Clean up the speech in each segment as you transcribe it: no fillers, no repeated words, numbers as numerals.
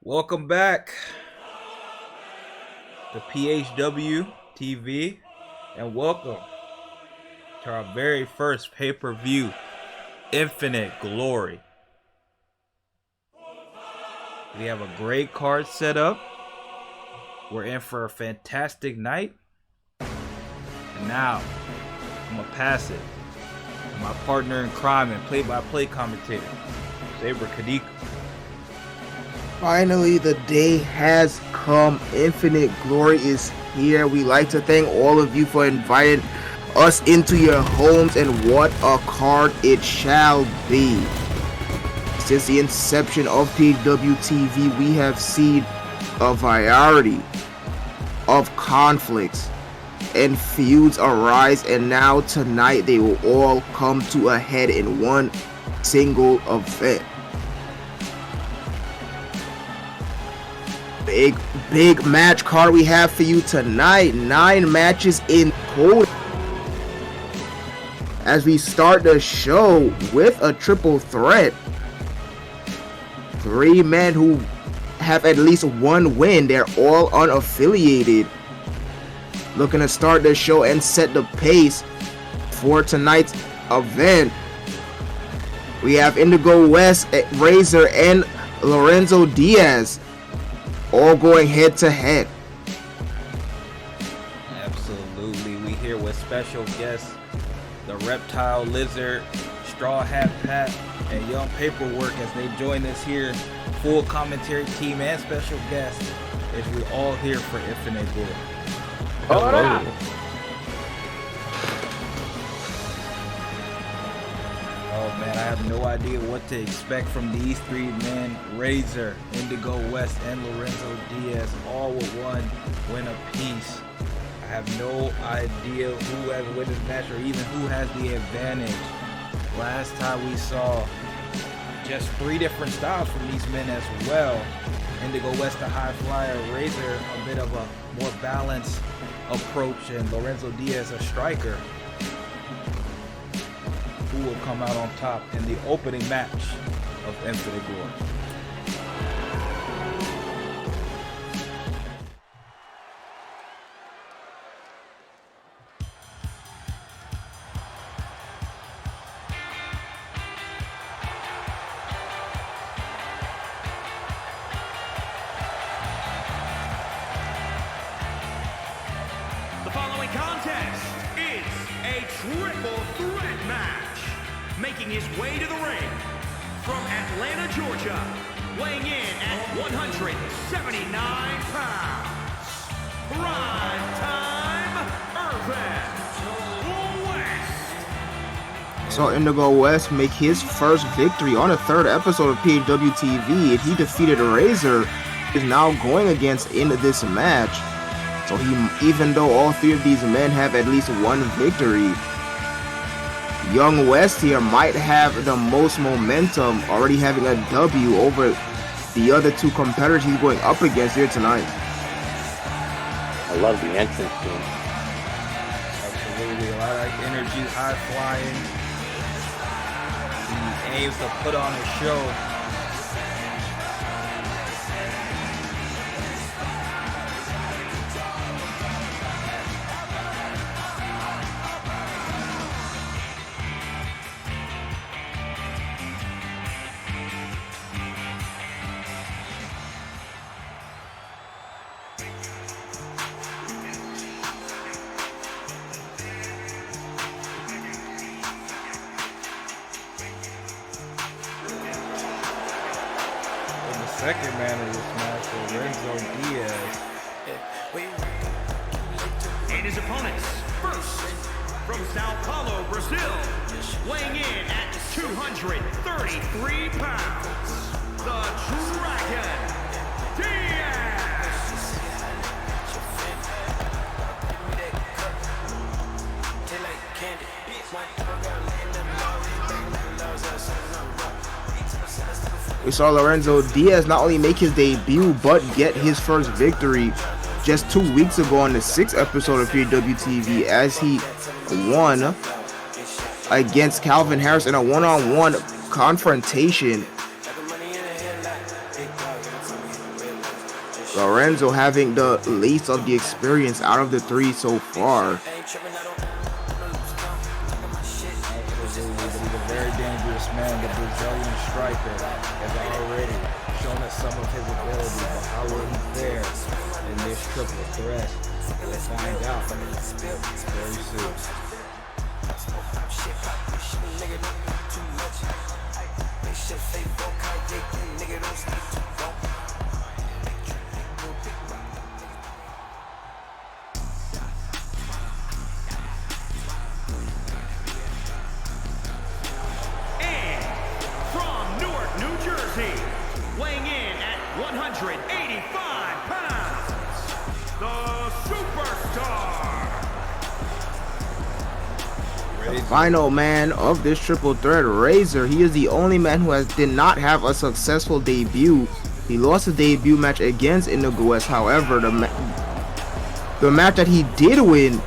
Welcome back to PHW TV, and welcome to our very first pay-per-view, Infinite Glory. We have a great card set up. We're in for a fantastic night. And now, I'm going to pass it to my partner in crime and play-by-play commentator, Saber Kadika. Finally, the day has come. Infinite Glory is here. We like to thank all of you for inviting us into your homes, and what a card it shall be. Since the inception of PHW TV, we have seen a variety of conflicts and feuds arise, and now tonight they will all come to a head in one single event. Big match card we have for you tonight. 9 matches in total. As we start the show with a triple threat. 3 men who have at least one win. They're all unaffiliated. Looking to start the show and set the pace for tonight's event. We have Indigo West, Razor, and Lorenzo Diaz all going head to head. Absolutely. We here with special guests, the Reptile Lizard, Straw Hat Pat, and Young Paperwork, as they join us here. Full commentary team and special guests, as we're all here for Infinite Glory. Hello. Oh man, I have no idea what to expect from these 3 men. Razor, Indigo West, and Lorenzo Diaz, all with one win apiece. I have no idea who has won this match or even who has the advantage. Last time we saw just 3 different styles from these men as well. Indigo West, a high flyer, Razor, a bit of a more balanced approach, and Lorenzo Diaz, a striker. Who will come out on top in the opening match of Infinite Glory? The following contest is a triple threat match. Making his way to the ring from Atlanta, Georgia, weighing in at 179 pounds, Prime Time Irvin West. Saw Indigo West make his first victory on the 3rd episode of PHW TV. He defeated Razor, is now going against in this match. So even though all 3 of these men have at least one victory, Young West here might have the most momentum, already having a W over the other 2 competitors he's going up against here tonight. I love the entrance team. Absolutely, a lot of energy, high flying. He aims to put on a show. Second man of this match, Lorenzo Diaz. And his opponents, first, from Sao Paulo, Brazil, weighing in at 233 pounds, the Dragon, Diaz. We saw Lorenzo Diaz not only make his debut, but get his first victory just 2 weeks ago on the 6th episode of PHW TV, as he won against Calvin Harris in a one-on-one confrontation. Lorenzo having the least of the experience out of the three so far. Absolutely, but he's a very dangerous man. The Brazilian striker has already shown us some of his ability, but how will he fare in this triple threat? We'll find out very soon. And from Newark, New Jersey, weighing in at 185 pounds, the superstar. The final man of this triple threat, Razor. He is the only man who did not have a successful debut. He lost his debut match against Indigo West. However, the match that he did win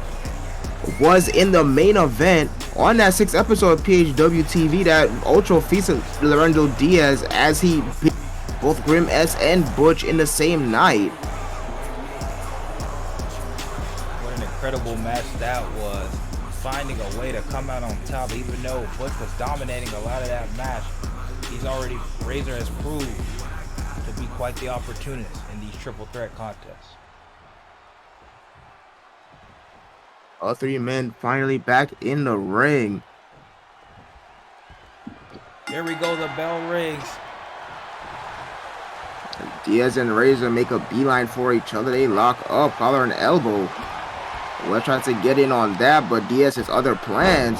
was in the main event on that 6th episode of PHW TV that Ultra featured Lorenzo Diaz as he beat both Grim S and Butch in the same night. What an incredible match that was. Finding a way to come out on top, even though Butch was dominating a lot of that match. Razor has proved to be quite the opportunist in these triple threat contests. All three men finally back in the ring. Here we go, the bell rings. Diaz and Razor make a beeline for each other. They lock up, collar and elbow. West trying to get in on that, but Diaz has other plans.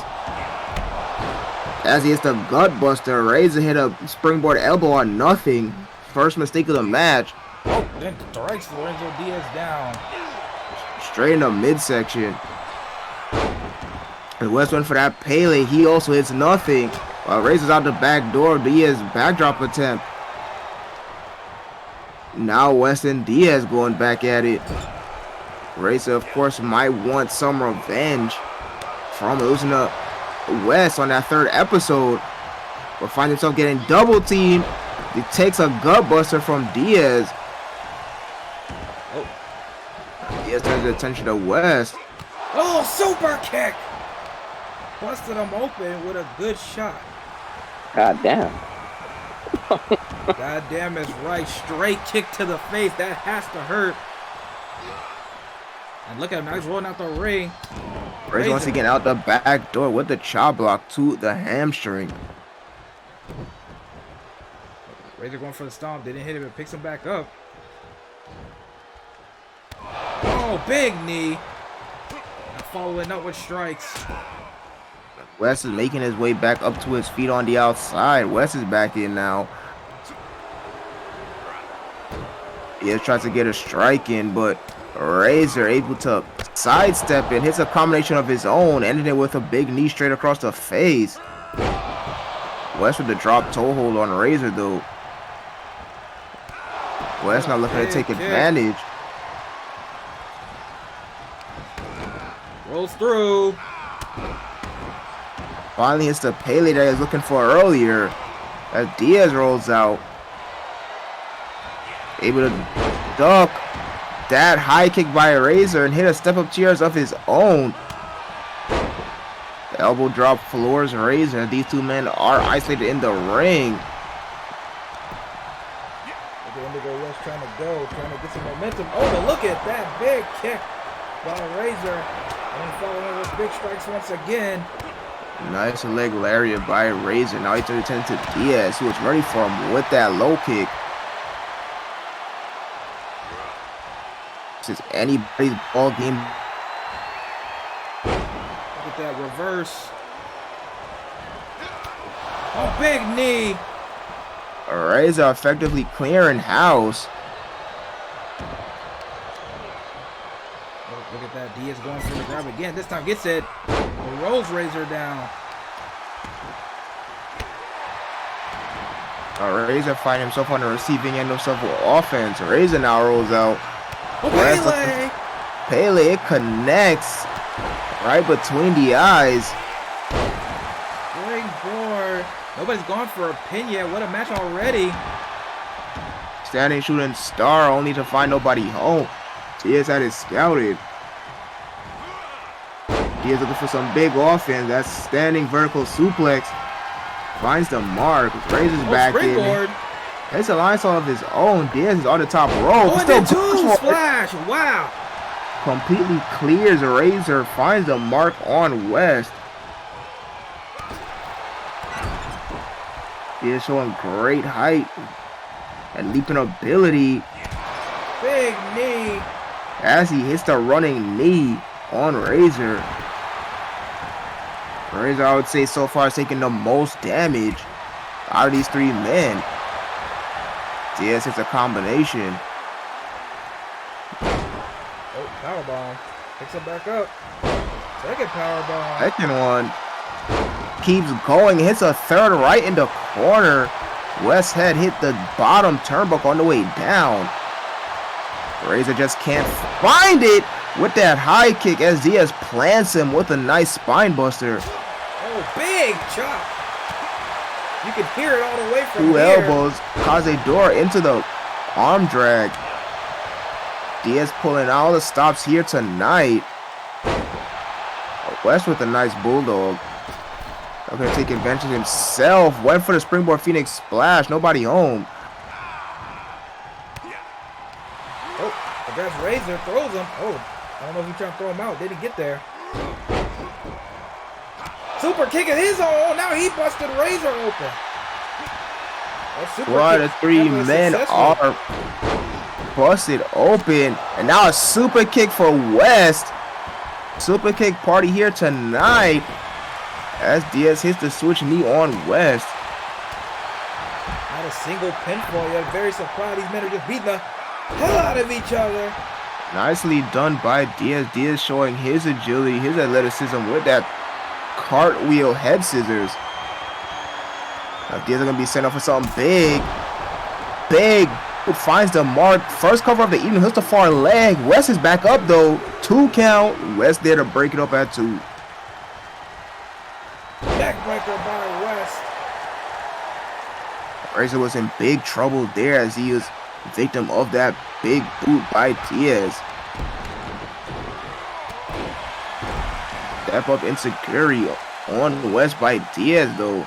As he hits the gut buster, Razor hit a springboard elbow on nothing. First mistake of the match. Oh, then strikes Lorenzo Diaz down. Straight in the midsection. And West went for that Pele. He also hits nothing. While Razor's out the back door, Diaz backdrop attempt. Now West and Diaz going back at it. Razor, of course, might want some revenge from losing to West on that 3rd episode, but finds himself getting double teamed. He takes a gut buster from Diaz. Oh. Diaz turns his attention to West. Oh, super kick! Busted him open with a good shot. God damn. God damn is right. Straight kick to the face. That has to hurt. And look at him now, he's rolling out the ring. Razor once again out the back door with the chop block to the hamstring. Razor going for the stomp. Didn't hit him. It picks him back up. Oh, big knee. Following up with strikes. West is making his way back up to his feet on the outside. West is back in now. He tries to get a strike in, but Razor able to sidestep and hits a combination of his own, ending it with a big knee straight across the face. West with the drop toe hold on Razor though. West not looking to take advantage. Rolls through. Finally hits the Pele that he was looking for earlier. As Diaz rolls out. Able to duck that high kick by Razor and hit a step-up cheers of his own. The elbow drop floors Razor. These two men are isolated in the ring. The Indigo West trying to get some momentum. Oh, but look at that big kick by Razor. And following with big strikes once again. Nice leg lariat by Razor. Now he turns attention to Diaz, who was ready for him with that low kick. This is anybody's ball game. Look at that reverse. Oh, big knee. Razor effectively clearing house. Look at that. Diaz going for the grab again. This time gets it. Rolls Razor down. Razor find himself on the receiving end of several offense. Razor now rolls out. Oh, Pele, it connects right between the eyes. Springboard. Nobody's gone for a pin yet. What a match already. standing shooting star only to find nobody home. Diaz had it scouted. Diaz looking for some big offense. That's standing vertical suplex. Finds the mark. Razor's back in. It's a line saw of his own. Diaz is on the top rope. Oh, Still two splash. Wow. Completely clears Razor. Finds the mark on West. Diaz showing great height and leaping ability. Big knee. As he hits the running knee on Razor. Razor, I would say, so far has taken the most damage out of these three men. Diaz hits a combination. Oh, powerbomb. Picks him back up. Second powerbomb. Second one. Keeps going. Hits a third right in the corner. West Head hit the bottom turnbuckle on the way down. Razor just can't find it with that high kick as Diaz plants him with a nice spine buster. Oh, big chop. You can hear it all the way from Two here. elbows cause a door into the arm drag. Diaz pulling all the stops here tonight. West with a nice bulldog. Okay, take advantage of himself. Went for the springboard Phoenix splash. Nobody home. Oh, that's Razor. Throws him. Oh, I don't know if he's trying to throw him out. Didn't get there. Super kick of his own. Now he busted Razor open. Well, the three men are busted open. And now a super kick for West. Super kick party here tonight. As Diaz hits the switch knee on West. Not a single pinfall yet. Very surprised. These men are just beating the hell out of each other. Nicely done by Diaz. Diaz showing his agility, his athleticism with that cartwheel head scissors. Now Diaz are going to be sent off for something big. Big. Who finds the mark. First cover of the evening. Hits the far leg. West is back up though. 2 count. West there to break it up at 2. Backbreaker by West. Razor was in big trouble there as he was victim of that big boot by Diaz. Step up insecurity on West by Diaz though.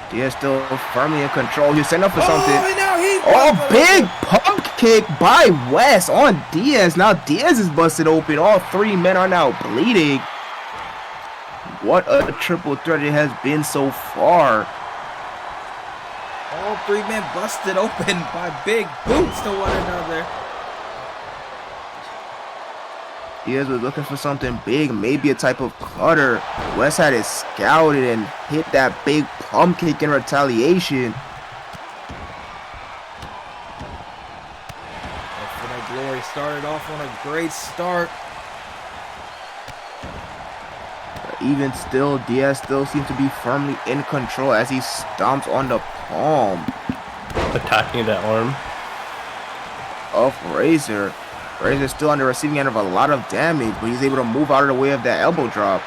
Diaz still firmly in control. He's setting up for something. And now big pump kick by West on Diaz. Now Diaz is busted open. All three men are now bleeding. What a triple threat it has been so far. All three men busted open by big boots to one another. Diaz was looking for something big, maybe a type of cutter. West had it scouted and hit that big pump kick in retaliation. Infinite Glory started off on a great start. Even still, Diaz still seems to be firmly in control as he stomps on the palm. Attacking that arm of Razor. Razor still on the receiving end of a lot of damage, but he's able to move out of the way of that elbow drop.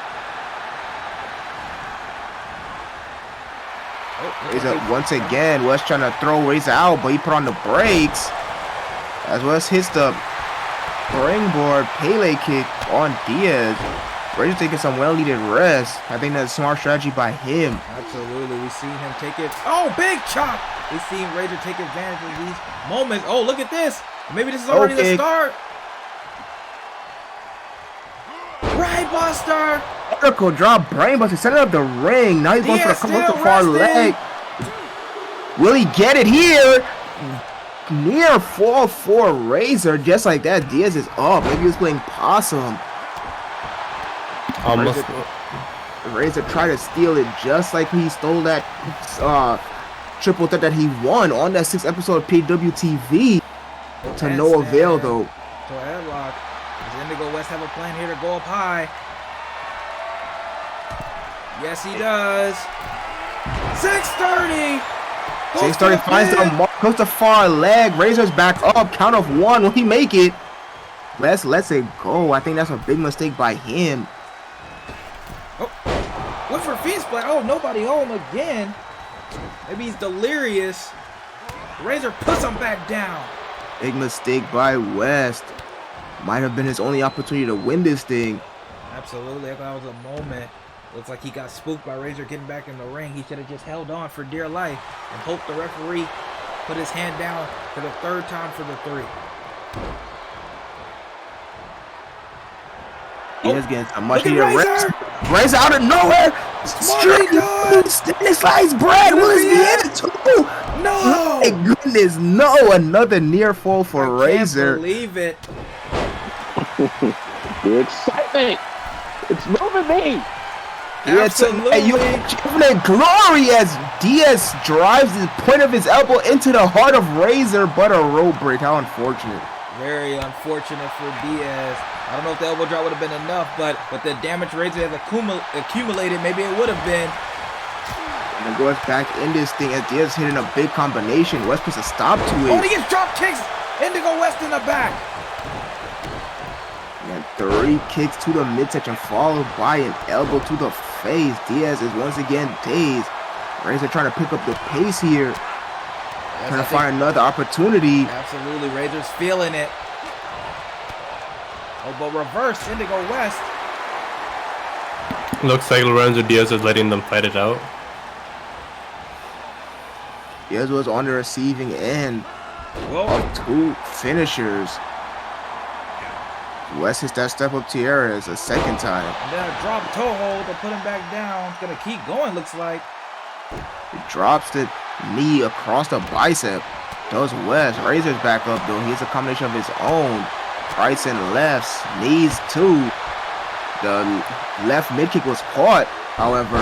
Razor once again, West trying to throw Razor out, but he put on the brakes. As West hits the springboard Pele kick on Diaz. Razor taking some well-needed rest. I think that's a smart strategy by him. Absolutely. We've seen him take it. Oh, big chop. We've seen Razor take advantage of these moments. Oh, look at this. Maybe this is already the start. Brainbuster. Vertical drop, brainbuster, setting up the ring. Now he's going for the come up the far leg. Will he get it here? Near fall for Razor. Just like that, Diaz is up. Maybe he was playing possum. Almost. Razor tried to steal it just like he stole that triple threat that he won on that 6th episode of PHW TV. To no avail though. To a headlock. Does Indigo West have a plan here to go up high? Yes, he does. 630. 630 finds the mark. Goes to far leg. Razor's back up. Count of 1. Will he make it? Let's it go. I think that's a big mistake by him. Went for a feet splat. Oh, nobody home again. Maybe he's delirious. Razor puts him back down. Big mistake by West. Might have been his only opportunity to win this thing. Absolutely, I thought it was a moment. Looks like he got spooked by Razor getting back in the ring. He should have just held on for dear life and hoped the referee put his hand down for the third time for the 3. Diaz getting some much Look needed at rest. Razor out of nowhere. Straight slice bread. Will this be it too? No! My goodness, no. Another near fall for Razor. I can't believe it. The excitement. It's moving me. Absolutely. You Infinite Glory as Diaz drives the point of his elbow into the heart of Razor, but a rope break. How unfortunate. Very unfortunate for Diaz. I don't know if the elbow drop would have been enough, but with the damage Razor has accumulated, maybe it would have been. And goes back in this thing as Diaz hitting a big combination. West puts a stop to it. Oh, he gets drop kicks. Indigo West in the back. And 3 kicks to the midsection followed by an elbow to the face. Diaz is once again dazed. Razor trying to pick up the pace here. Yes, Trying to find another opportunity. Absolutely, Razor's feeling it. Oh, but reverse, Indigo West. Looks like Lorenzo Diaz is letting them fight it out. Diaz was on the receiving end Whoa. of 2 finishers. West hits that step up Tierra a second time. And then a drop toe hold to put him back down. It's gonna keep going, looks like. He drops the knee across the bicep. Does West. Razor's back up though. He has a combination of his own. Rights and lefts. Knees too. The left mid kick was caught. However,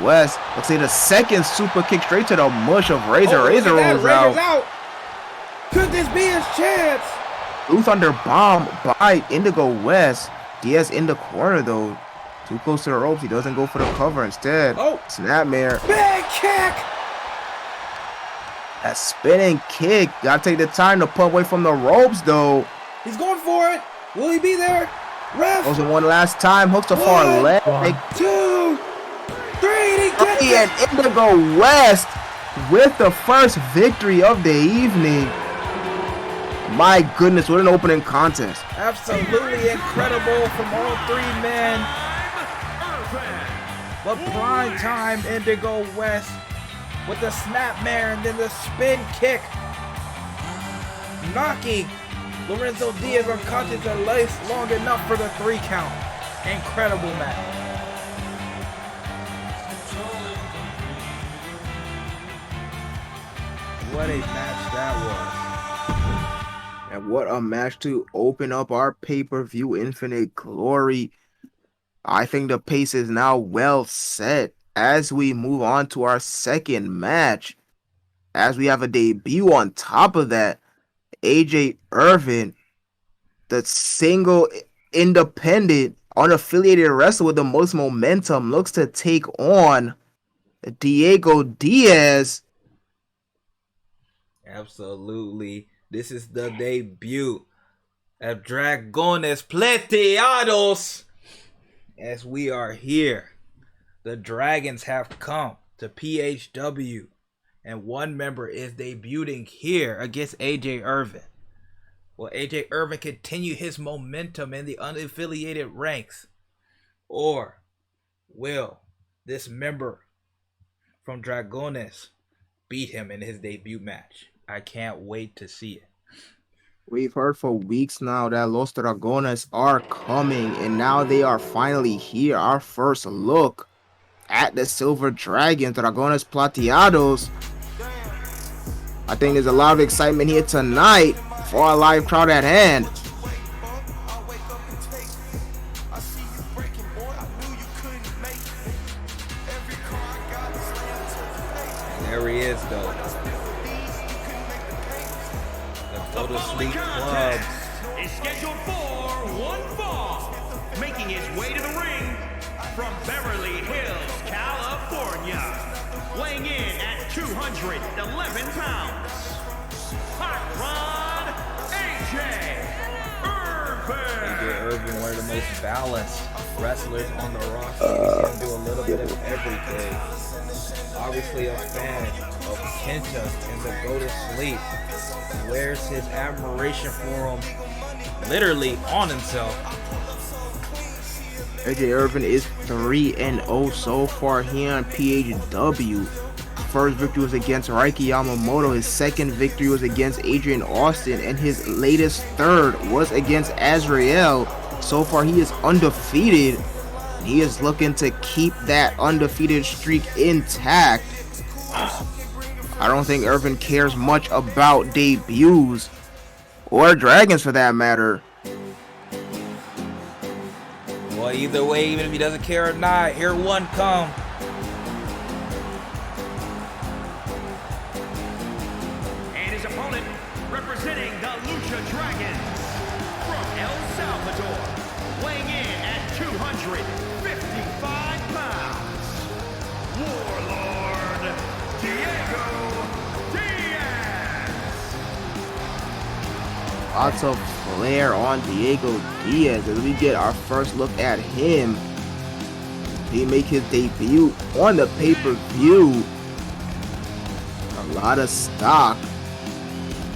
West looks like the second super kick straight to the mush of Razor. Oh, Razor look at rolls that. Razor's out. Could this be his chance? Blue Thunder bomb by Indigo West. Diaz in the corner though. Too close to the ropes. He doesn't go for the cover instead. Oh. Snapmare. Big kick. That spinning kick. Gotta take the time to put away from the ropes though. He's going for it. Will he be there? Ref. Goes in one last time. Hooks the far 1, leg. 2, 3. He gets And it. Indigo West with the first victory of the evening. My goodness, what an opening contest. Absolutely incredible from all 3 men. But prime time Indigo West with the snapmare and then the spin kick, knocking Lorenzo Diaz unconscious at least long enough for the 3 count. Incredible match. What a match that was. And what a match to open up our pay-per-view Infinite Glory. I think the pace is now well set as we move on to our second match. As we have a debut on top of that, AJ Irvin, the single independent unaffiliated wrestler with the most momentum, looks to take on Diego Diaz. Absolutely. This is the debut of Dragones Plateados. As we are here, the Dragons have come to PHW, and one member is debuting here against AJ Irvin. Will AJ Irvin continue his momentum in the unaffiliated ranks, or will this member from Dragones beat him in his debut match? I can't wait to see it. We've heard for weeks now that Los Dragones are coming, and now they are finally here. Our first look at the Silver Dragon, Dragones Plateados. I think there's a lot of excitement here tonight for our live crowd at hand. There he is, though. Go to Sleep Club is scheduled for one fall, making his way to the ring from Beverly Hills, California, weighing in at 211 pounds, Hot Rod AJ Irvin. AJ Irvin, one of the most balanced wrestlers on the roster. He's gonna do a little bit of everything. obviously a fan of Kenta and the Go to Sleep. Wears his admiration for him literally on himself. AJ Irvin is 3-0 so far here on PHW. First victory was against Reiki Yamamoto. His second victory was against Adrian Austin. And his latest third was against Azrael. So far, he is undefeated. He is looking to keep that undefeated streak intact. I don't think Irvin cares much about debuts. Or dragons, for that matter. Well, either way, even if he doesn't care or not, here one come. And his opponent, representing the Lucha Dragons, from El Salvador, weighing in at 255 pounds, Warlord Diego Diaz. Lots of flair on Diego Diaz as we get our first look at him. He make his debut on the pay-per-view. A lot of stock.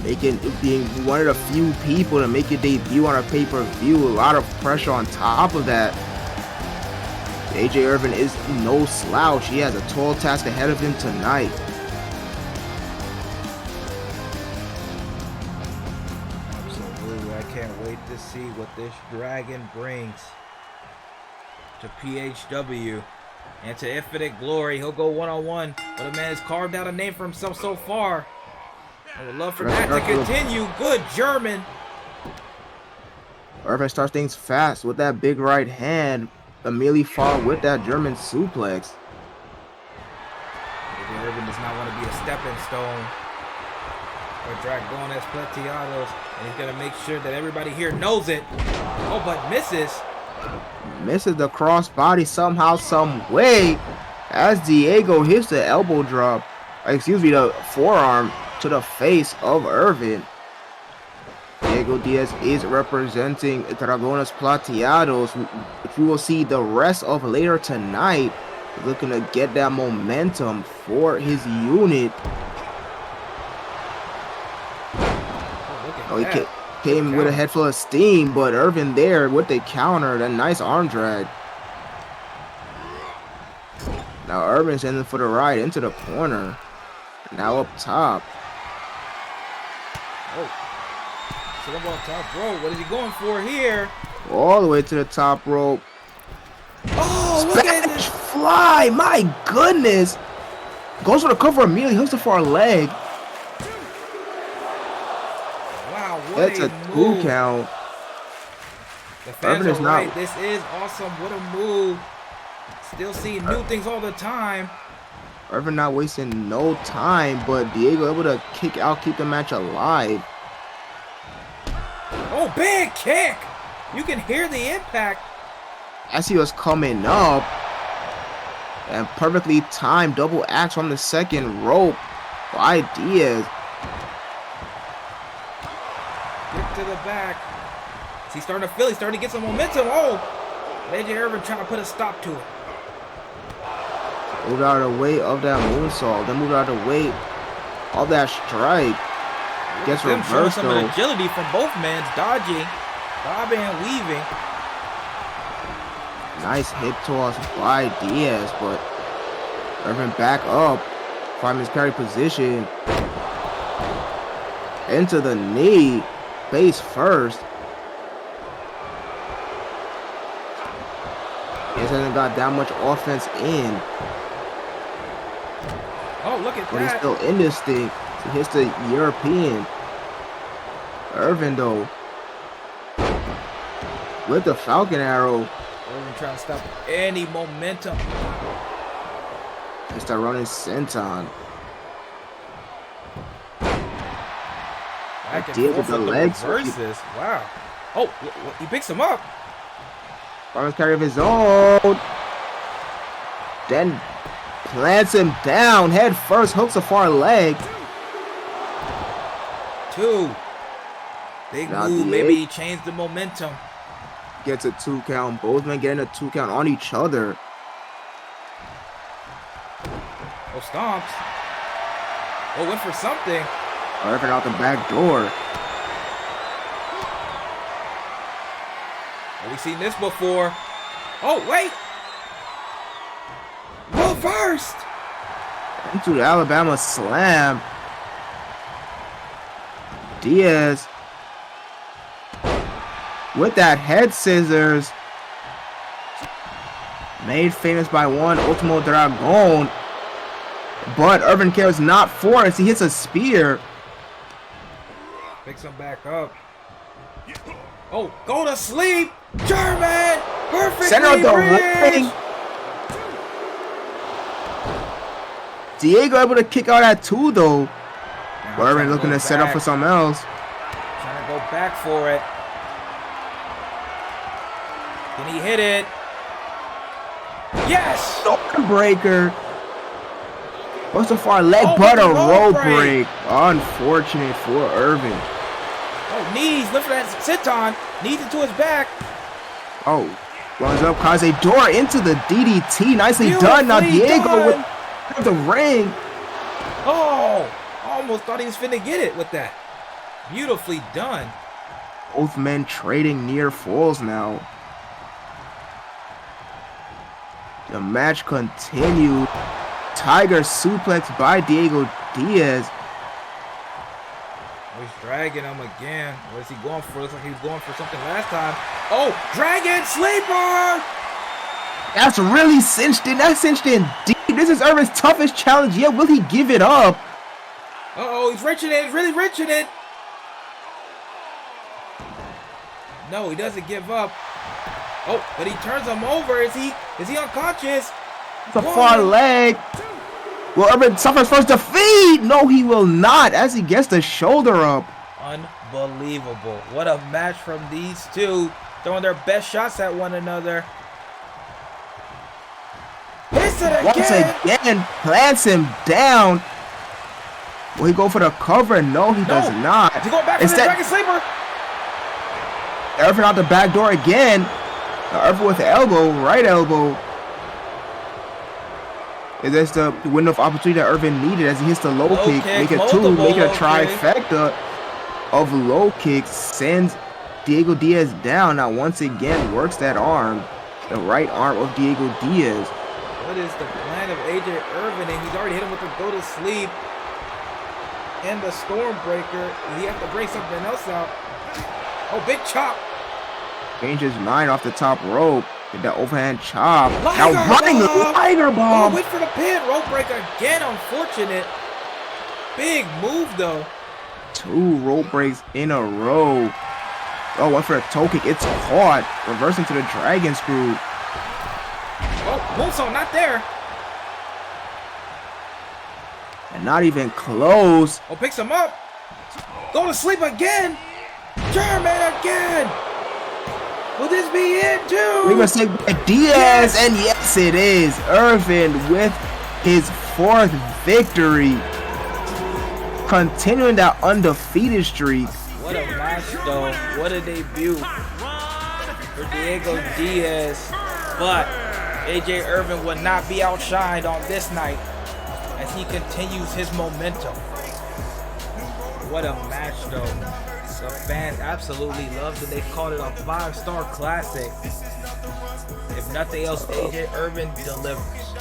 Being one of the few people to make your debut on a pay-per-view. A lot of pressure on top of that. AJ Irvin is no slouch. He has a tall task ahead of him tonight. Absolutely, I can't wait to see what this dragon brings to PHW and to Infinite Glory. He'll go one-on-one, but a man has carved out a name for himself so far. I would love for that to continue. Good German. Irvin starts things fast with that big right hand. Immediately followed with that German suplex. AJ Irvin does not want to be a stepping stone or Dragones Plateados, and he's going to make sure that everybody here knows it. Oh, but misses. Misses the crossbody somehow, some way, as Diego hits the elbow drop. Excuse me, the forearm to the face of Irvin. Diego Diaz is representing Dragones Plateados, which we will see the rest of later tonight. Looking to get that momentum for his unit. Oh, he came with a head full of steam, but Irvin there with the counter, a nice arm drag. Now Irvin's in for the ride into the corner. Now up top. Oh, sit up on top rope. What is he going for here? All the way to the top rope. Oh, look at Spanish this. fly, my goodness. Goes for the cover immediately, hooks it for a leg. Wow, what That's a move. 2 count. The fans Irvin is are not- right. This is awesome. What a move. Still seeing new things all the time. Irvin not wasting no time, but Diego able to kick out, keep the match alive. Oh, big kick. You can hear the impact. As he was coming up, and perfectly timed double axe from the second rope by Diaz. Kick to the back. He's starting to feel. He's starting to get some momentum. Oh, AJ Irvin trying to put a stop to it. Moved out of the way of that moonsault. Then moved out of the way of that strike. Gets Them showing reversed some though. agility from both men, dodging, bobbing and weaving. Nice hip toss by Diaz, but Irvin back up from his carry position. Into the knee, face first. Diaz hasn't got that much offense in, Oh, look at but he's that. still in this thing. He hits the European. Irvin though, with the Falcon Arrow. Irvin trying to stop any momentum. It's the running senton. Back and Diaz forth with the with legs. reverses. Wow. Oh, he picks him up. From his carry of his own. Then plants him down head first, hooks a far leg. 2. Big Now move. the Maybe eight. he changed the momentum. Gets a 2 count. Both men getting a 2 count on each other. Oh, stomps. Oh, went for something. Irvin out the back door. Oh, we've seen this before. Oh, wait. Reversed. Into the Alabama slam. Diaz with that head scissors. Made famous by one Ultimo Dragon. But Irvin cares not for it. He hits a spear. Picks him back up. Oh, go to sleep. German. Perfectly Center of the reached. ring. Diego able to kick out at 2 though. Now Irvin looking to set up for something else. Trying to go back for it. Can he hit it? Yes! Breaker. What's the far leg, Oh, but a with the rope rope break. Unfortunate for Irvin. Oh, knees. Lift that sit-on. Knees into his back. Oh, runs up, cause a door into the DDT. Nicely done. Now Beautifully Diego done. with the ring. Oh, almost thought he was finna get it with that. Beautifully done. Both men trading near falls now. The match continued. Tiger suplex by Diego Diaz. Oh, he's dragging him again. What is he going for? Looks like he was going for something last time. Oh, Dragon Sleeper! That's really cinched in. That's cinched in deep. This is Irvin's toughest challenge yet. Will he give it up? Uh-oh, he's wrenching it. He's really wrenching it. No, he doesn't give up. Oh, but he turns him over. Is he unconscious? The far leg. Will Irvin suffers first defeat? No, he will not as he gets the shoulder up. Unbelievable. What a match from these two. Throwing their best shots at one another. Hits it again. Once again, plants him down. Will he go for the cover? No, he does not. He's going back for the Dragon Sleeper. Irvin out the back door again. Now Irvin with the elbow, right elbow. Is this the window of opportunity that Irvin needed as he hits the low kick, make it 2, make it a trifecta of low kicks, sends Diego Diaz down. Now once again works that arm, the right arm of Diego Diaz. What is the plan of AJ Irvin? And he's already hit him with the go to sleep and the Stormbreaker. He has to bring something else out. Oh, big chop. Change his mind off the top rope. Get that overhand chop. Liger Now running the bomb. Liger bomb. Oh, wait for the pin. Rope breaker again. Unfortunate. Big move though. 2 rope breaks in a row. Oh, went for a toe kick. It's caught. Reversing to the dragon screw. Oh, moonsault not there. And not even close. Oh, picks him up. Go to sleep again. German again. Will this be it too? We must take Diaz, and yes it is. Irvin with his 4th victory. Continuing that undefeated streak. What a match though. What a debut for Diego Diaz. But AJ Irvin will not be outshined on this night as he continues his momentum. What a match though. The fans absolutely loved it. They called it a 5-star classic. If nothing else, AJ Irvin delivers.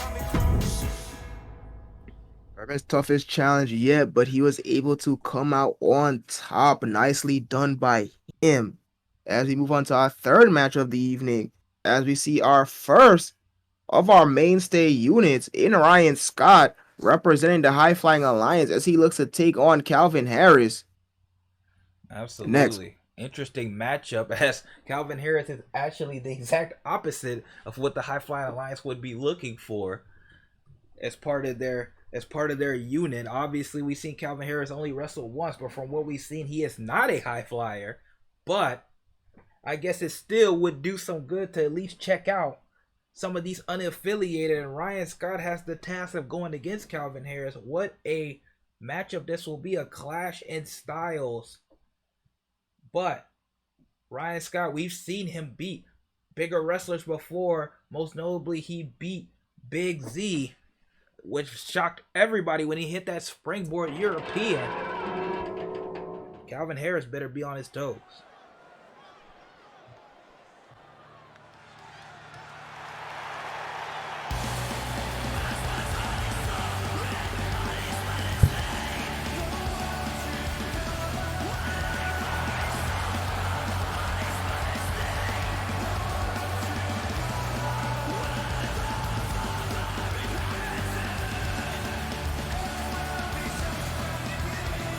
Irvin's toughest challenge yet, but he was able to come out on top. Nicely done by him. As we move on to our 3rd match of the evening, as we see our first of our mainstay units in Ryan Scott representing the High Flying Alliance as he looks to take on Calvin Harris. Absolutely. Next. Interesting matchup as Calvin Harris is actually the exact opposite of what the High Flying Alliance would be looking for as part of their unit. Obviously, we've seen Calvin Harris only wrestle once, but from what we've seen, he is not a high flyer. But I guess it still would do some good to at least check out some of these unaffiliated, and Ryan Scott has the task of going against Calvin Harris. What a matchup this will be, a clash in styles. But Ryan Scott, we've seen him beat bigger wrestlers before. Most notably, he beat Big Z which shocked everybody when he hit that springboard European. Calvin Harris better be on his toes.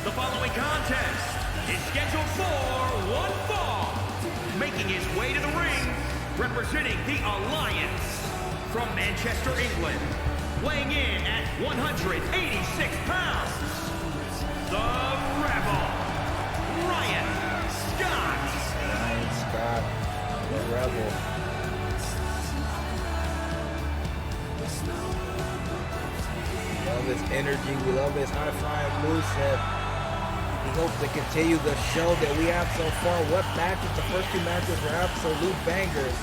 The following contest is scheduled for one fall. Making his way to the ring, representing the Alliance from Manchester, England, weighing in at 186 pounds, the Rebel, Ryan Scott. Ryan Scott, the Rebel. We love his energy. We love his high-flying moveset. We hope to continue the show that we have so far. What matches? The first two matches were absolute bangers.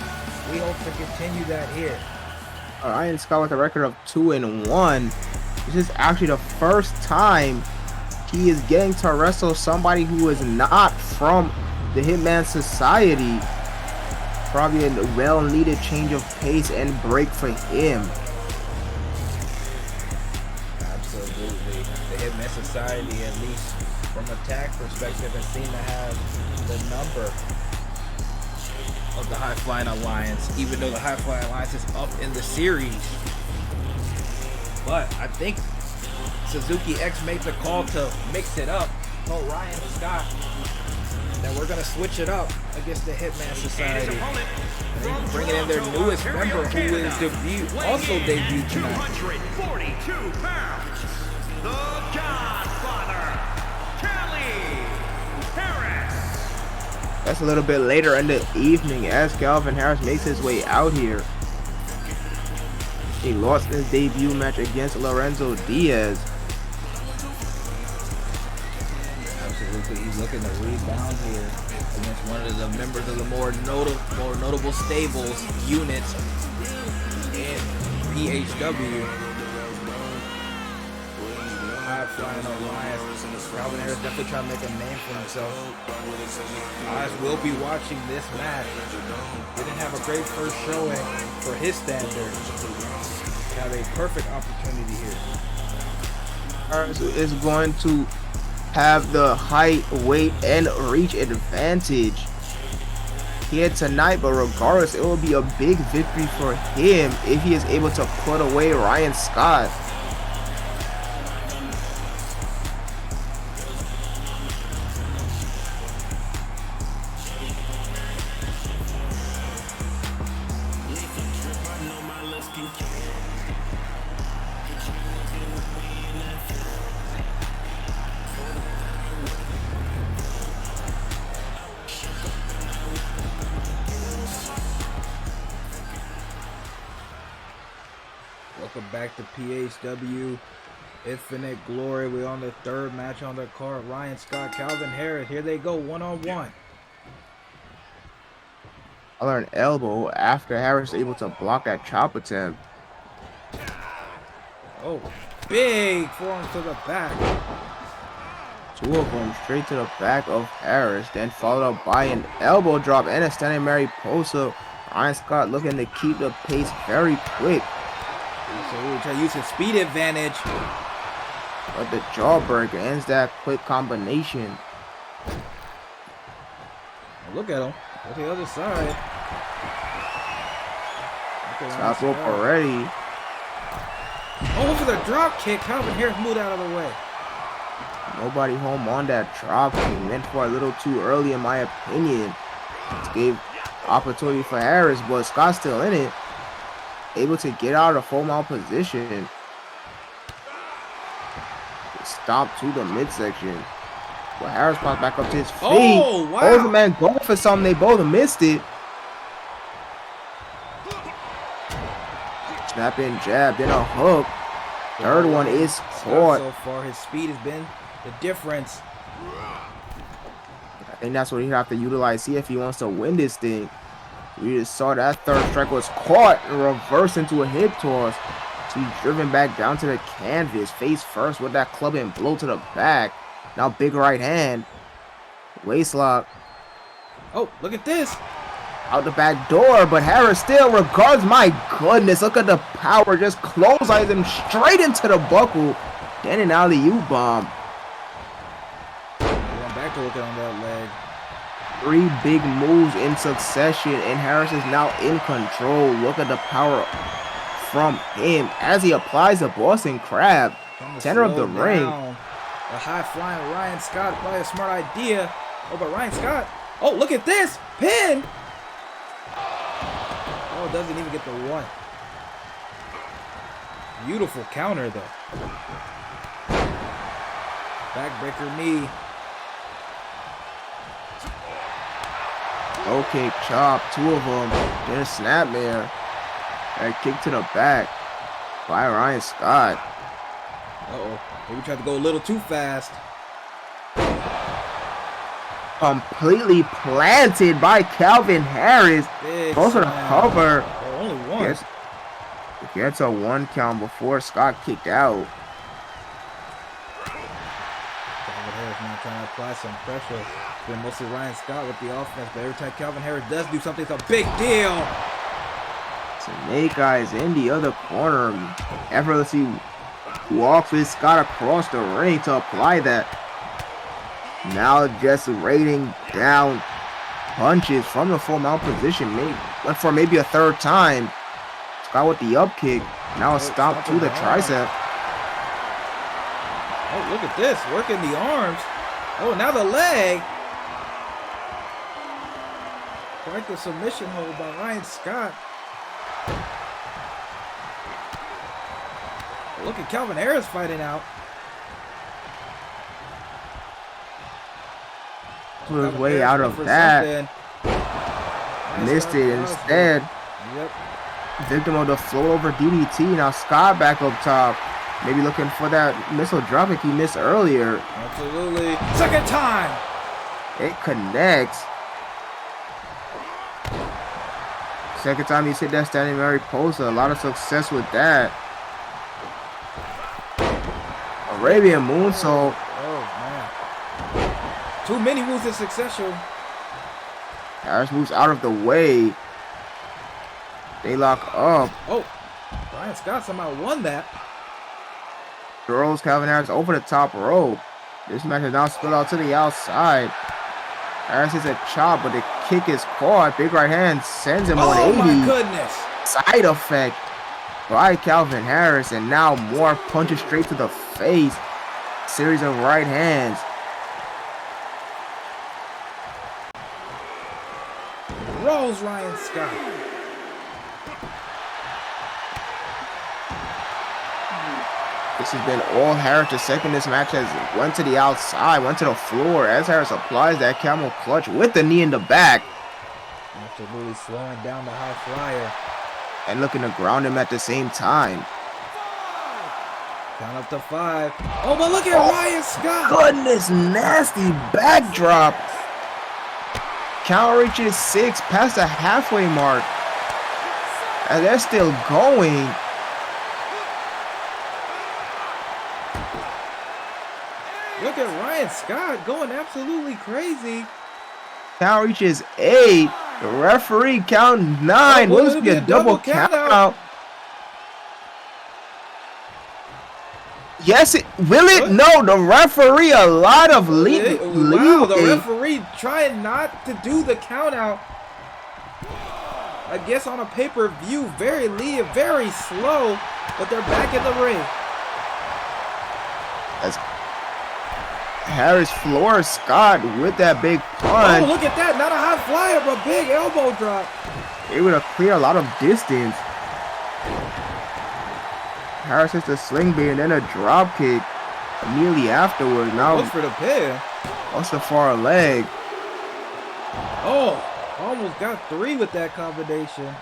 We hope to continue that here. Ryan Scott with a record of 2-1. This is actually the first time he is getting to wrestle somebody who is not from the Hitman Society. Probably a well-needed change of pace and break for him. Absolutely. The Hitman Society, at least from a tag perspective, has seemed to have the number of the High Flying Alliance, even though the High Flying Alliance is up in the series. But I think Suzuki X made the call to mix it up. Told Ryan Scott that we're gonna switch it up against the Hitman Society. And bringing in their newest member, who is also debuted tonight. 242 pounds, the Godfather, Kelly Harris. That's a little bit later in the evening as Calvin Harris makes his way out here. He lost his debut match against Lorenzo Diaz. Absolutely, he's looking to rebound here against one of the members of the more notable stables units in PHW. High Flying Alliance. Calvin Harris definitely trying to make a name for himself. Eyes will be watching this match. Didn't have a great first showing for his standards. Have a perfect opportunity here. Harris is going to have the height, weight, and reach advantage here tonight, but regardless, it will be a big victory for him if he is able to put away Ryan Scott. Welcome back to PHW Infinite Glory. We're on the third match on the card. Ryan Scott, Calvin Harris. Here they go, one-on-one. Collar and elbow after Harris able to block that chop attempt. Oh, big forearm to the back. Two of them straight to the back of Harris, then followed up by an elbow drop and a standing Mariposa. Ryan Scott looking to keep the pace very quick. So we'll try to use his speed advantage. But the jawbreaker ends that quick combination. Look at him. Go to the other side. Top rope already. Oh, for the drop kick. Calvin Harris moved out of the way. Nobody home on that drop kick. Meant for a little too early in my opinion. This gave opportunity for Harris, but Scott's still in it. Able to get out of the full mount position. Stomp to the midsection. But Harris pops back up to his feet. Oh, wow. Both the men going for something. They both missed it. Snap in jab, then a hook. Third one is caught. So far, his speed has been the difference. I think that's what he have to utilize. See if he wants to win this thing. We just saw that third strike was caught and reversed into a hip toss. He's driven back down to the canvas, face first with that club and blow to the back. Now big right hand. Waist lock. Oh, look at this. Out the back door, but Harris still regards. My goodness, look at the power. Just clotheslines him straight into the buckle. Then an alley-oop bomb. Going back to looking on that leg. 3 big moves in succession, and Harris is now in control. Look at the power from him as he applies the Boston Crab. Center of the ring. A high-flying Ryan Scott, probably a smart idea. Oh, but Ryan Scott. Oh, look at this. Pin. Oh, doesn't even get the 1. Beautiful counter, though. Backbreaker knee. Okay, chop. 2 of them. Then a snapmare. A kick to the back by Ryan Scott. Uh-oh. Maybe tried to go a little too fast. Completely planted by Calvin Harris. Big Goes for the slam. cover. Oh, only 1. Gets a 1 count before Scott kicked out. Calvin Harris now trying to apply some pressure. It's been mostly Ryan Scott with the offense, but every time Calvin Harris does do something, it's a big deal. Snake Eyes in the other corner. Effortlessly walks with Scott across the ring to apply that. Now just raining down punches from the full mount position. Went for maybe a 3rd time. Scott with the up kick. Now a stomp to the tricep. Oh, look at this. Working the arms. Oh, now the leg. Quite the submission hold by Ryan Scott. Look at Calvin Harris fighting out. Put his way out of that. Missed it instead. Yep. Victim of the float over DDT. Now Scott back up top. Maybe looking for that missile drop kick he missed earlier. Absolutely. Second time. It connects. Second time he's hit that standing Mariposa. A lot of success with that. Arabian moonsault. Oh, man. Too many moves in succession. Harris moves out of the way. They lock up. Oh, Ryan Scott somehow won that. Throws Calvin Harris over the top rope. This match is now split out to the outside. Harris hits a chop, but the kick is caught. Big right hand sends him 180. Oh my goodness. Side effect by Calvin Harris, and now more punches straight to the face. Series of right hands. Rolls Ryan Scott. This has been all Harris. The second this match has went to the outside, went to the floor as Harris applies that camel clutch with the knee in the back. Absolutely slowing down the high flyer. And looking to ground him at the same time. Count up to 5. Oh, but look at Ryan Scott. Goodness, nasty backdrop. Count reaches 6 past the halfway mark. And they're still going. Look at Ryan Scott going absolutely crazy. Count reaches 8. The referee count 9. Oh, Will this be a double count out? Yes, will it? What? No, the referee a lot of Wow, the leeway. referee trying not to do the count out. I guess on a pay-per-view, very slow, but they're back in the ring. As Harris floors Scott with that big punch. Oh, look at that. Not a high flyer, but big elbow drop. Able to clear a lot of distance. Harris hits a sling beat and then a drop kick immediately afterwards. Now Looks for the pin. what's the far leg? Oh, almost got 3 with that combination.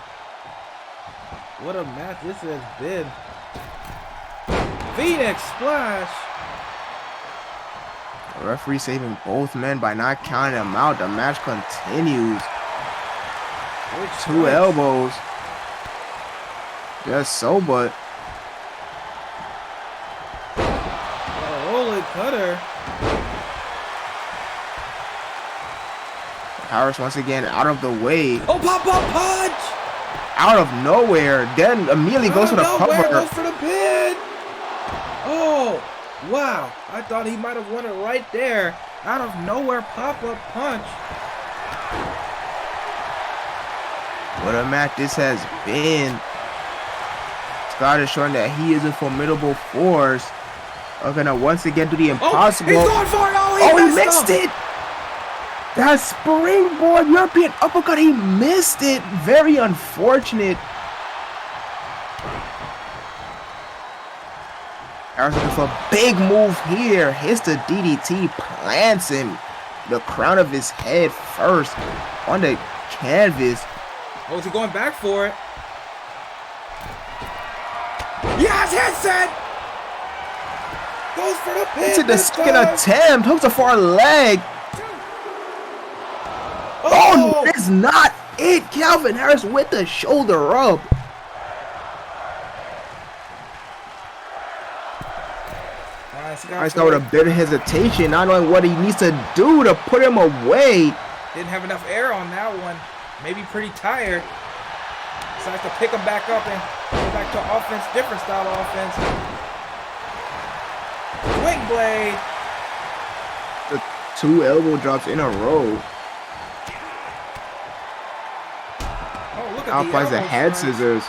What a match this has been. Phoenix splash. The referee saving both men by not counting them out. The match continues. 2 elbows. Just so, but cutter. Harris once again out of the way. Oh, pop punch! Out of nowhere. Then immediately goes for the cover. Goes for the pin. Oh, wow. I thought he might have won it right there. Out of nowhere, pop-up punch. What a match this has been. Scott is showing that he is a formidable force. Okay, now once again do the impossible. He's going for it. He missed it. That springboard European uppercut, he missed it. Very unfortunate. Harris looking for a big move here. Hits the DDT, plants him. The crown of his head first on the canvas. Oh, is he going back for it? Yes, hits it! Goes for the pin. Into the second attempt. Hooks a far leg. Oh, that's not it. Calvin Harris with the shoulder up. Harris got with a bit of hesitation, not knowing what he needs to do to put him away. Didn't have enough air on that one. Maybe pretty tired. Decides to pick him back up and go back to offense, different style of offense. Swing blade. The 2 elbow drops in a row. Oh, look at Now applies the head scissors.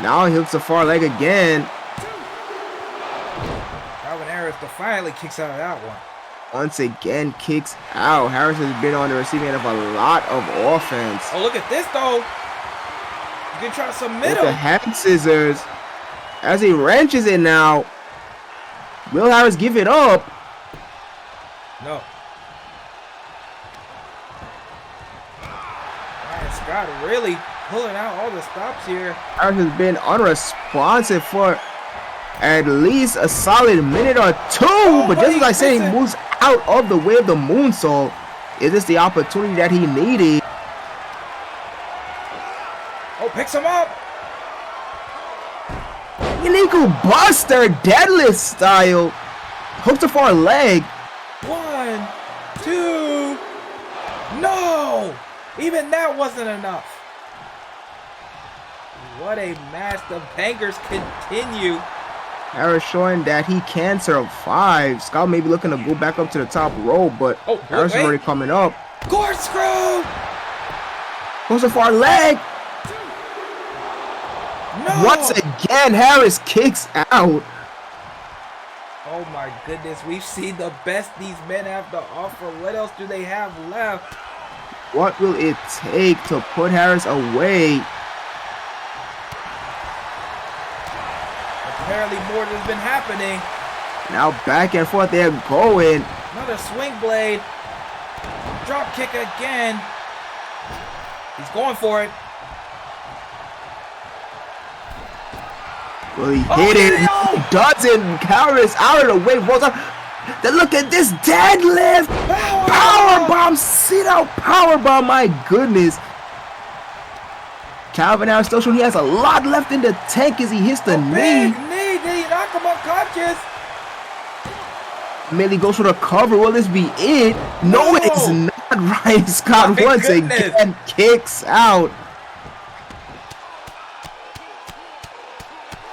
Now he hooks the far leg again. Calvin Harris defiantly kicks out of that one. Once again kicks out. Harris has been on the receiving end of a lot of offense. Oh, look at this though. You can try to submit With him. the hand scissors. As he wrenches it now. Will Harris give it up? No. Ryan Scott really pulling out all the stops here. Harris has been unresponsive for at least a solid minute or two. But just as I said, he moves out of the way of the moonsault. Is this the opportunity that he needed? Oh, picks him up. Illegal buster, deadlift style. Hooks the far leg. 1, 2. No! Even that wasn't enough. What a match. The bangers continue. Harris showing that he can survive. Scott may be looking to go back up to the top row, but Harris is already coming up. Corkscrew! Goes the far leg. No! Once again, Harris kicks out. Oh my goodness, we've seen the best these men have to offer. What else do they have left? What will it take to put Harris away? Apparently more has been happening. Now back and forth they're going. Another swing blade. Drop kick again. He's going for it. Well, he hit it. No! Doesn't. Harris out of the way. Rolls up. Then look at this deadlift. Power bomb. Sit out power bomb. My goodness. Calvin Harris still showing he has a lot left in the tank as he hits the knee. Big knee. Did he knock him unconscious? Millie goes for the cover. Will this be it? No, it is not. Ryan Scott My once goodness. again kicks out.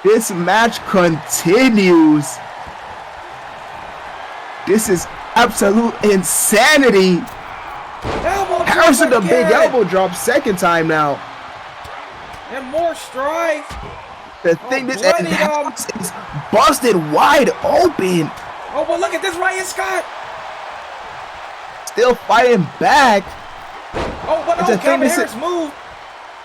This match continues. This is absolute insanity. Harris with the big elbow drop second time now. And more strides. The thing is busted wide open. Oh, but look at this Ryan Scott. Still fighting back. Oh, but no, Calvin Harris moved.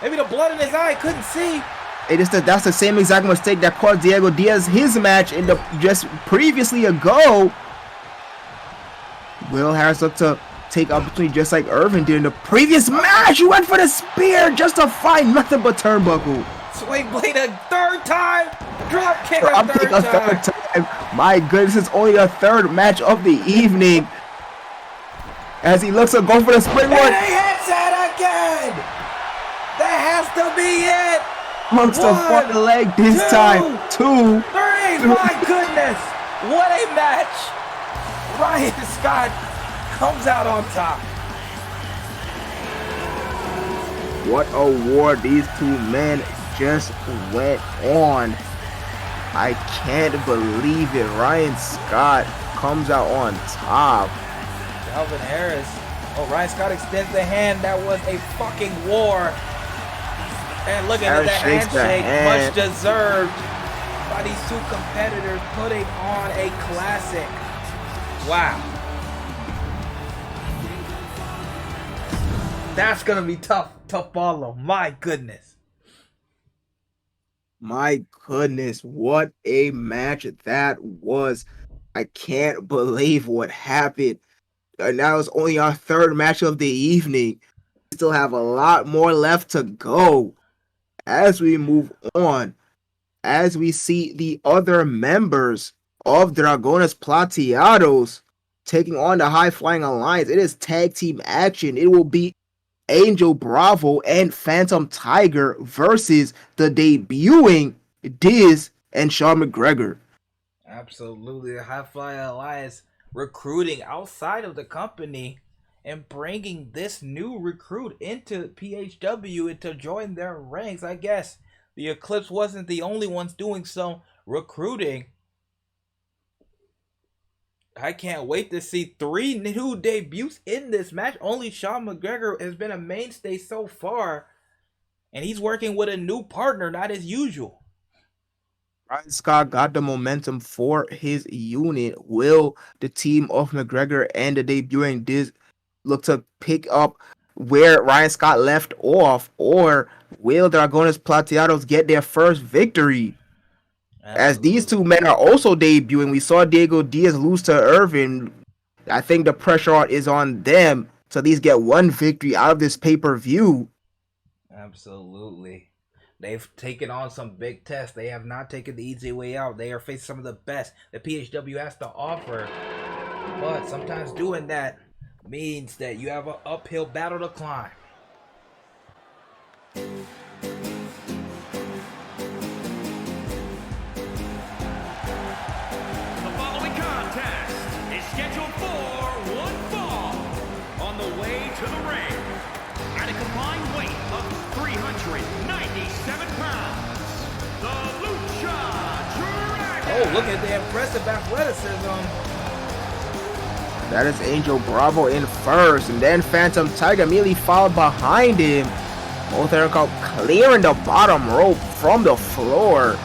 Maybe the blood in his eye couldn't see. That's the same exact mistake that caused Diego Diaz his match in the just previously ago. Will Harris looked to take opportunity just like Irvin did in the previous match. He went for the spear just to find nothing but turnbuckle. Swing blade a third time. Drop kick a third time. My goodness, it's only the third match of the evening. As he looks to go for the springboard. And he hits it again. That has to be it. Hooks the front leg this time. 2, 3. My goodness. What a match! Ryan Scott comes out on top. What a war these two men just went on. I can't believe it. Ryan Scott comes out on top. Calvin Harris. Oh, Ryan Scott extends the hand. That was a fucking war. And look at that handshake. Much deserved by these two competitors putting on a classic. Wow. That's going to be tough to follow. My goodness. My goodness, what a match that was. I can't believe what happened. And that was only our third match of the evening. We still have a lot more left to go. As we move on, as we see the other members of Dragones Plateados taking on the High Flying Alliance, it is tag team action. It will be Angel Bravo and Phantom Tiger versus the debuting Diz and Sean McGregor. Absolutely. The High Flying Alliance recruiting outside of the company and bringing this new recruit into PHW and to join their ranks. I guess the Eclipse wasn't the only ones doing some recruiting. I can't wait to see 3 new debuts in this match. Only Sean McGregor has been a mainstay so far, and he's working with a new partner, not as usual. Ryan Scott got the momentum for his unit. Will the team of McGregor and the debuting Diz look to pick up where Ryan Scott left off, or will Dragones Plateados get their first victory? Absolutely. As these two men are also debuting, we saw Diego Diaz lose to Irvin. I think the pressure is on them to at least get one victory out of this pay-per-view. Absolutely. They've taken on some big tests. They have not taken the easy way out. They are facing some of the best that PHW has to offer. But sometimes doing that means that you have an uphill battle to climb. The following contest is scheduled for one fall. On the way to the ring, at a combined weight of 397 pounds, the Lucha Dragons. Oh, look at the impressive athleticism. That is Angel Bravo in first, and then Phantom Tiger immediately followed behind him. Both are clearing the bottom rope from the floor.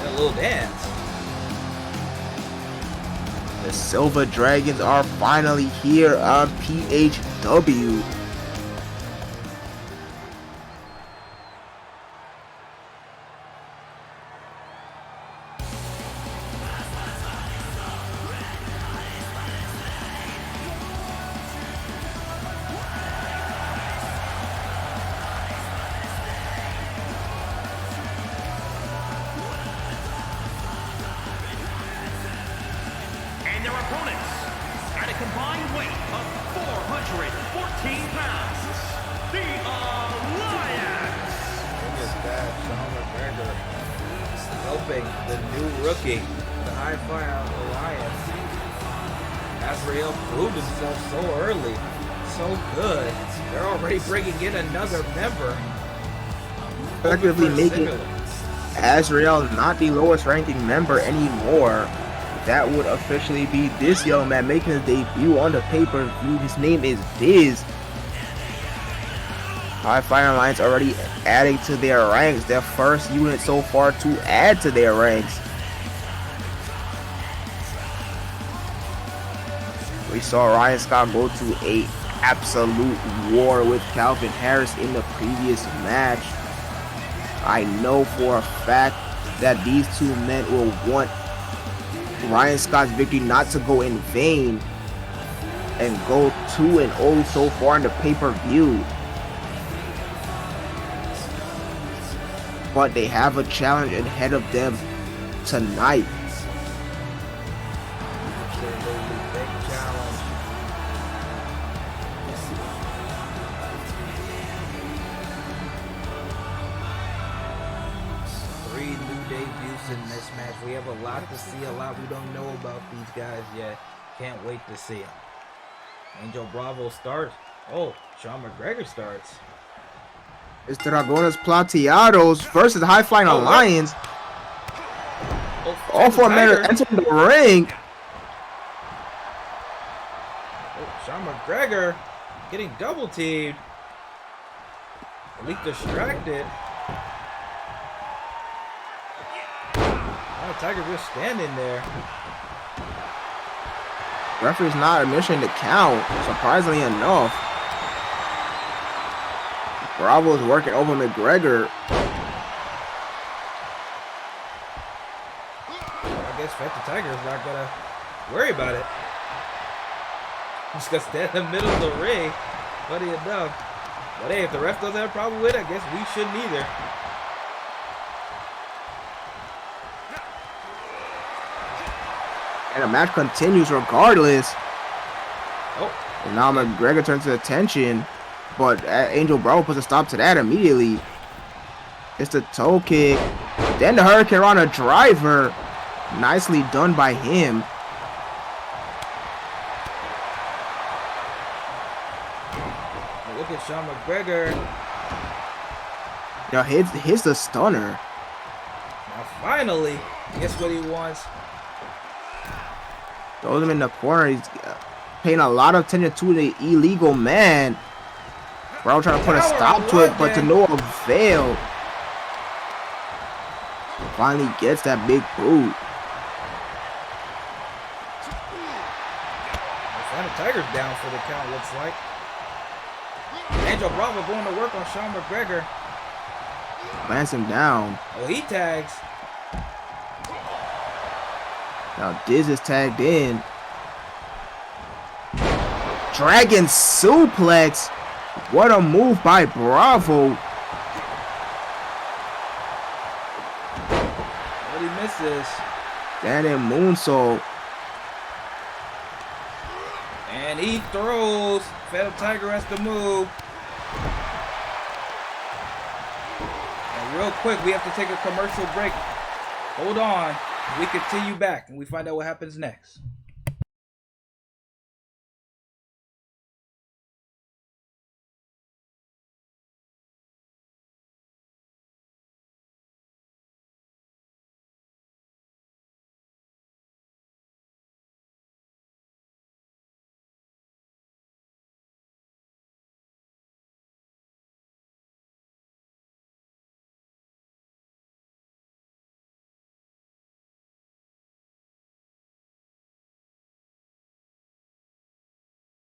A little dance. The Silver Dragons are finally here on PHW. And their opponents, at a combined weight of 414 pounds, the Alliance. Look at that, Sean McGregor helping the new rookie, the High Flying Alliance. Azrael proved himself so early, so good. They're already bringing in another member. Effectively making Azrael not the lowest ranking member anymore. That would officially be this young man making his debut on the pay-per-view. His name is Diz. High Flying Alliance already adding to their ranks. Their first unit so far to add to their ranks. We saw Ryan Scott go to a absolute war with Calvin Harris in the previous match. I know for a fact that these two men will want Ryan Scott's victory not to go in vain and go 2-0 so far in the pay-per-view. But they have a challenge ahead of them tonight. Absolutely big challenge. Three new debuts in this match. We have a lot to see, a lot we don't know about these guys yet. Can't wait to see them. Angel Bravo starts. Oh, Sean McGregor starts. It's Dragones Plateados versus High Flying Alliance. All 4 men entering the ring. Oh, Sean McGregor getting double teamed. Elite distracted. Oh, Tiger just standing there. Referee's not admission to count, surprisingly enough. Bravo is working over McGregor. I guess Fat the Tiger is not gonna worry about it. He's gonna stand in the middle of the ring. Funny enough. But hey, if the ref doesn't have a problem with it, I guess we shouldn't either. And the match continues regardless. Oh. And now McGregor turns his attention, but Angel Bravo puts a stop to that immediately. It's the toe kick. Then the Hurricane on a driver. Nicely done by him. Look at Sean McGregor. Now hits the stunner. Now finally, guess what he wants? Throws him in the corner. He's paying a lot of attention to the illegal man. Bravo trying to put a stop to it, but to no avail. Finally gets that big boot. The Tiger's down for the count, looks like. Angel Bravo going to work on Sean McGregor. Lands him down. Oh, he tags. Now Diz is tagged in. Dragon suplex. What a move by Bravo. But he misses. Standing moonsault. And he throws. Phantom Tiger has to move. And real quick, we have to take a commercial break. Hold on. We continue back and we find out what happens next.